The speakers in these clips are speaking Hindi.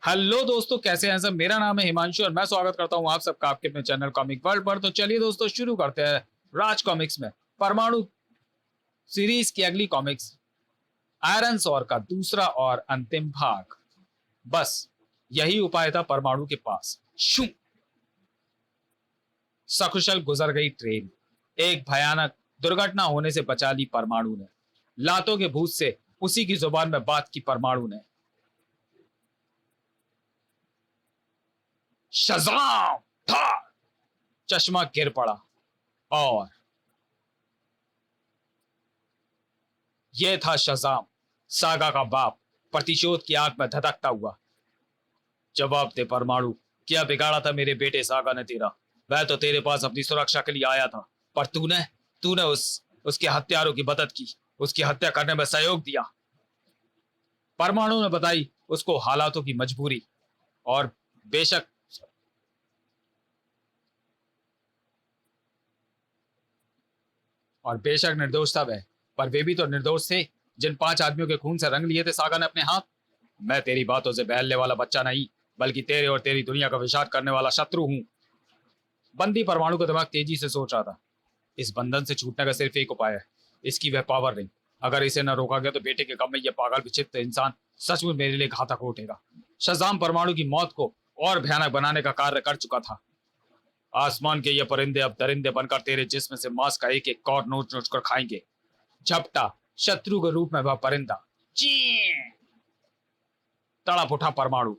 हेलो दोस्तों, कैसे हैं सब। मेरा नाम है हिमांशु और मैं स्वागत करता हूं आप सबका आपके अपने चैनल कॉमिक वर्ल्ड पर। तो चलिए दोस्तों शुरू करते हैं राज कॉमिक्स में परमाणु सीरीज की अगली कॉमिक्स आयरन सौर का दूसरा और अंतिम भाग। बस यही उपाय था परमाणु के पास। शू सकुशल गुजर गई ट्रेन। एक भयानक दुर्घटना होने से बचा ली परमाणु ने। लातों के भूत से उसी की जुबान में बात की परमाणु ने। शज़ाम था। चश्मा गिर पड़ा और यह था शज़ाम, सागा का बाप, प्रतिशोध की आग में धधकता हुआ। जवाब दे परमाणु, क्या बिगाड़ा था मेरे बेटे सागा ने तेरा? वह तो तेरे पास अपनी सुरक्षा के लिए आया था, पर तूने तूने उसके हत्यारों की मदद की, उसकी हत्या करने में सहयोग दिया। परमाणु ने बताई उसको हालातों की मजबूरी और बेशक निर्दोष था वह, पर वे भी तो निर्दोष थे जिन 5 आदमियों के खून से रंग लिए थे सागा ने अपने हाथ। मैं तेरी बातों से बहलने वाला बच्चा नहीं, बल्कि तेरे और तेरी दुनिया का विषाद करने वाला शत्रु हूं। बंदी परमाणु का दिमाग तेजी से सोच रहा था। इस बंधन से छूटने का सिर्फ एक उपाय है, इसकी वह पावर रिंग। अगर इसे न रोका गया तो बेटे के गम में यह पागल विचित्र इंसान सचमुच मेरे लिए घातक हो उठेगा। शज़ाम परमाणु की मौत को और भयानक बनाने का कार्य कर चुका था। आसमान के ये परिंदे अब दरिंदे बनकर तेरे जिस्म से मांस का एक एक कौर नोच नोच कर खाएंगे। झपटा शत्रु के रूप में वह परिंदा चीं! तड़प उठा परमाणु।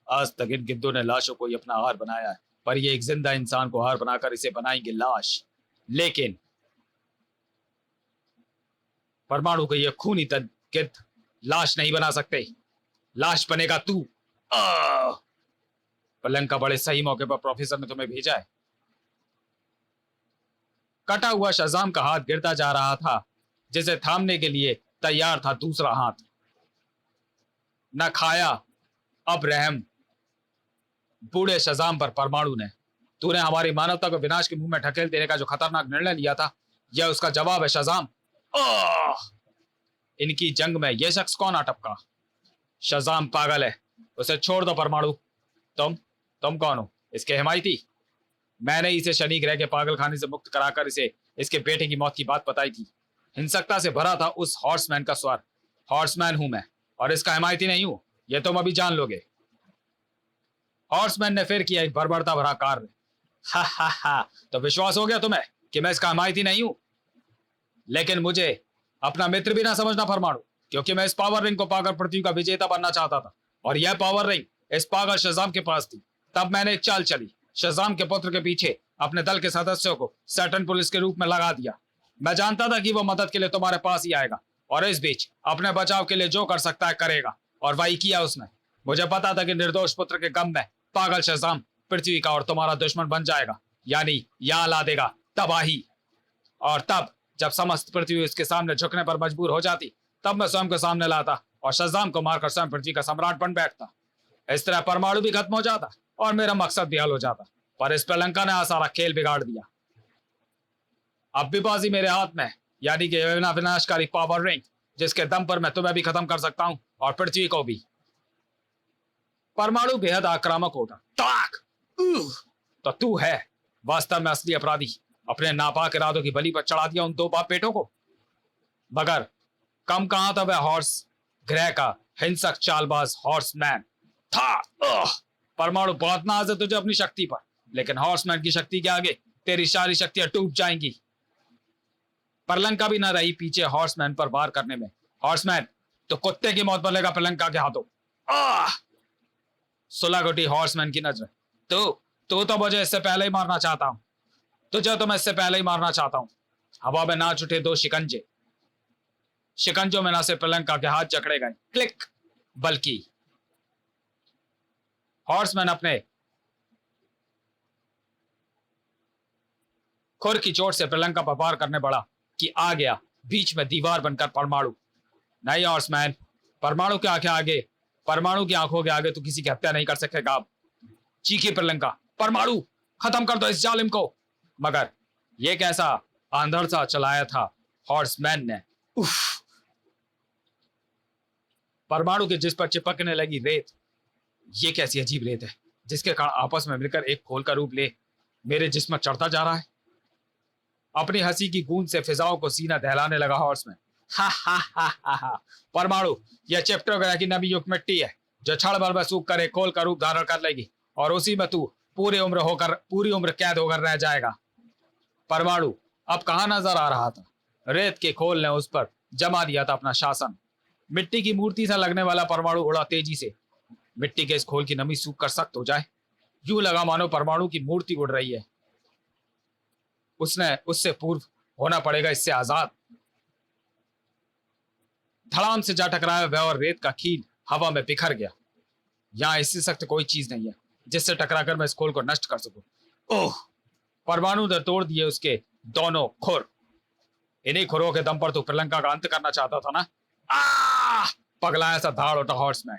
आज तक इन गिद्धों ने लाशों को ही अपना आहार बनाया है, पर ये एक जिंदा इंसान को आहार बनाकर इसे बनाएंगे लाश। लेकिन परमाणु को ये खूनी गिद्ध लाश नहीं बना सकते। लाश बनेगा तू। पलंग बड़े सही मौके पर प्रोफेसर ने तुम्हें भेजा है। कटा हुआ शज़ाम का हाथ गिरता जा रहा था, जिसे थामने के लिए तैयार था दूसरा हाथ। न खाया अब रहम बूढ़े शज़ाम पर परमाणु ने। तूने हमारी मानवता को विनाश के मुंह में ढकेल देने का जो खतरनाक निर्णय लिया था, यह उसका जवाब है शज़ाम। इनकी जंग में यह शख्स कौन आ टपका? शज़ाम पागल है, उसे छोड़ दो परमाणु। तुम कौन हो? इसके हिमायती? मैंने इसे शनि ग्रह के पागल खाने से मुक्त कराकर इसे इसके बेटे की मौत की बात बताई थी। हिंसकता से भरा था उस हॉर्समैन का स्वर। हॉर्समैन हूं मैं और इसका हिमायती नहीं हूं, यह तुम अभी जान लोगे। हॉर्समैन ने फिर किया एक बर्बरता भरा कार्य। हा हा हा, तो विश्वास हो गया तुम्हें कि मैं इसका हिमायती नहीं हूं? लेकिन मुझे अपना मित्र भी ना समझना परमाणु, क्योंकि मैं इस पावर रिंग को पाकर पृथ्वी का विजेता बनना चाहता था, और यह पावर रिंग इस पागल शज़ाम के पास थी। तब मैंने एक चाल चली, शज़ाम के पुत्र के पीछे अपने दल के सदस्यों को सैटर्न पुलिस के रूप में लगा दिया। मैं जानता था कि वो मदद के लिए तुम्हारे पास ही आएगा, और इस बीच अपने बचाव के लिए जो कर सकता है करेगा, और वही किया उसने। मुझे पता था कि निर्दोष पुत्र के गम में पागल शज़ाम पृथ्वी का और तुम्हारा दुश्मन बन जाएगा, यानी यहाँ ला देगा तबाही। और तब जब समस्त पृथ्वी उसके सामने झुकने पर मजबूर हो जाती, तब मैं स्वयं को सामने लाता और शज़ाम को मारकर स्वयं पृथ्वी का सम्राट बन बैठता। इस तरह परमाणु भी खत्म हो जाता और मेरा मकसद भी हल हो जाता। पर इस प्रलंका ने सारा खेल बिगाड़ दिया। अब भी बाजी मेरे हाथ में, यानी कि विनाशकारी पावर रिंग, जिसके दम पर मैं तुम्हें भी खत्म कर सकता हूं और पृथ्वी को भी। परमाणु बेहद आक्रामक होता। ताक! तो तू है वास्तव में असली अपराधी। अपने नापाक इरादों की बलि पर चढ़ा दिया उन 2 बाप बेटों को। मगर कम कहां था वह हॉर्स ग्रह का हिंसक चालबाज हॉर्समैन था। परमाणु बहुत नाज है तुझे अपनी शक्ति पर, लेकिन हॉर्समैन की शक्ति के आगे तेरी सारी शक्तियां टूट जाएंगी। परलंका भी ना रही पीछे हॉर्समैन पर वार करने में। हॉर्समैन तो कुत्ते की मौत बनेगा परलंका के हाथों। सुलगटी हॉर्समैन की नजर। तू तो मुझे इससे पहले ही मारना चाहता हूं। तुझे तो मैं इससे पहले ही मारना चाहता हूं। हवा में नाच उठे 2 शिकंजे। शिकंजों में ना सिर्फ प्रलंका के हाथ जकड़े गए, क्लिक, बल्कि हॉर्समैन अपने खुर की चोट से प्रलंका पर वार करने बढ़ा कि आ गया बीच में दीवार बनकर परमाणु। नहीं हॉर्समैन, परमाणु के आंखों के आगे तू किसी की हत्या नहीं कर सकेगा। चीखी प्रलंका, परमाणु खत्म कर दो इस जालिम को। मगर यह कैसा आंधर सा चलाया था हॉर्समैन ने। उफ! परमाणु के जिस पर चिपकने लगी रेत, ये कैसी अजीब रेत है जिसके कारण आपस में मिलकर एक खोल का रूप ले मेरे जिस्म में चढ़ता जा रहा है। अपनी हंसी की गूंज से फिजाओं को सीना दहलाने लगा हॉर्समैन। हा हा हा हा हा। परमाणु, यह चैप्टर ग्रह की नमी युक्त मिट्टी है जो क्षण भर में सूख कर एक खोल का रूप धारण कर लेगी और उसी में तू पूरी उम्र कैद होकर रह जाएगा। परमाणु अब कहां नजर आ रहा था। रेत के खोल ने उस पर जमा दिया था अपना शासन। मिट्टी की मूर्ति सा लगने वाला परमाणु उड़ा तेजी से। मिट्टी के इस खोल की नमी सूख कर सख्त हो जाए, यूं लगा मानो परमाणु की मूर्ति उड़ रही है। उसने उससे पूर्व होना पड़ेगा इससे आजाद। धड़ाम से जा टकराया वह और रेत का खील हवा में बिखर गया। यहां इससे सख्त कोई चीज नहीं है जिससे टकराकर मैं इस खोल को नष्ट कर सकूं। ओह! परमाणु ने तोड़ दिए उसके दोनों खुर। इन्हीं खुरों के दम पर तो श्रीलंका का अंत करना चाहता था ना। पगलाया सा धाड़ उठा हॉर्समैन।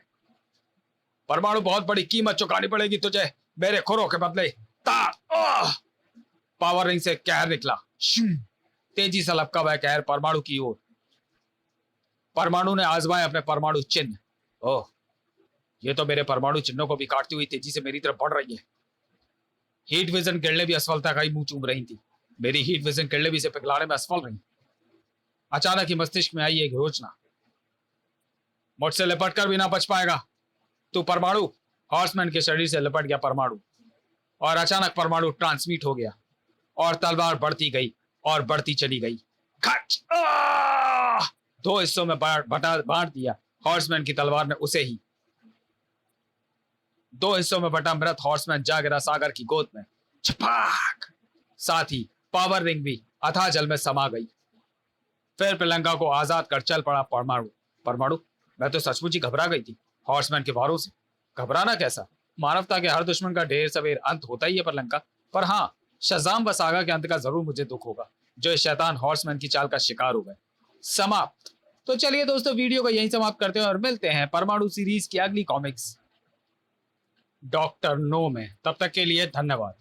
परमाणु, बहुत बड़ी कीमत चुकानी पड़ेगी तुझे मेरे खुरों के बदले। पावर रिंग से कहर निकला। तेजी से लपका वह कहर परमाणु की ओर। परमाणु ने आजमाए अपने परमाणु चिन्ह। ओह, ये तो मेरे परमाणु चिन्हों को भी काटती हुई तेजी से मेरी तरफ बढ़ रही है। हीट विजन किरणें भी असफलता का ही मुंह चूम रही थी। मेरी हीट विजन किरणें भी इसे पिघलाने में असफल रही। अचानक ही मस्तिष्क में आई एक योजना। मुझसे लिपट कर भी ना बच पाएगा तू परमाणु। हॉर्समैन के शरीर से लिपट गया परमाणु और अचानक परमाणु ट्रांसमिट हो गया और तलवार बढ़ती गई और बढ़ती चली गई। दो हिस्सों में बांट दिया हॉर्समैन की तलवार ने उसे ही। दो हिस्सों में बटा मृत हॉर्समैन जा गिरा सागर की गोद में। छपाक! साथ ही पावर रिंग भी अथाह जल में समा गई। फिर श्रीलंका को आजाद कर चल पड़ा परमाणु। परमाणु, मैं तो सचमुच ही घबरा गई थी हॉर्समैन के वारों से। घबराना कैसा, मानवता के हर दुश्मन का ढेर सवेर अंत होता ही है श्रीलंका। पर हाँ, शज़ाम व सागा के अंत का जरूर मुझे दुख होगा जो इस शैतान हॉर्समैन की चाल का शिकार हो गए। समाप्त। तो चलिए दोस्तों, वीडियो को यहीं समाप्त करते हैं और मिलते हैं परमाणु सीरीज की अगली कॉमिक्स डॉक्टर नो में। तब तक के लिए धन्यवाद।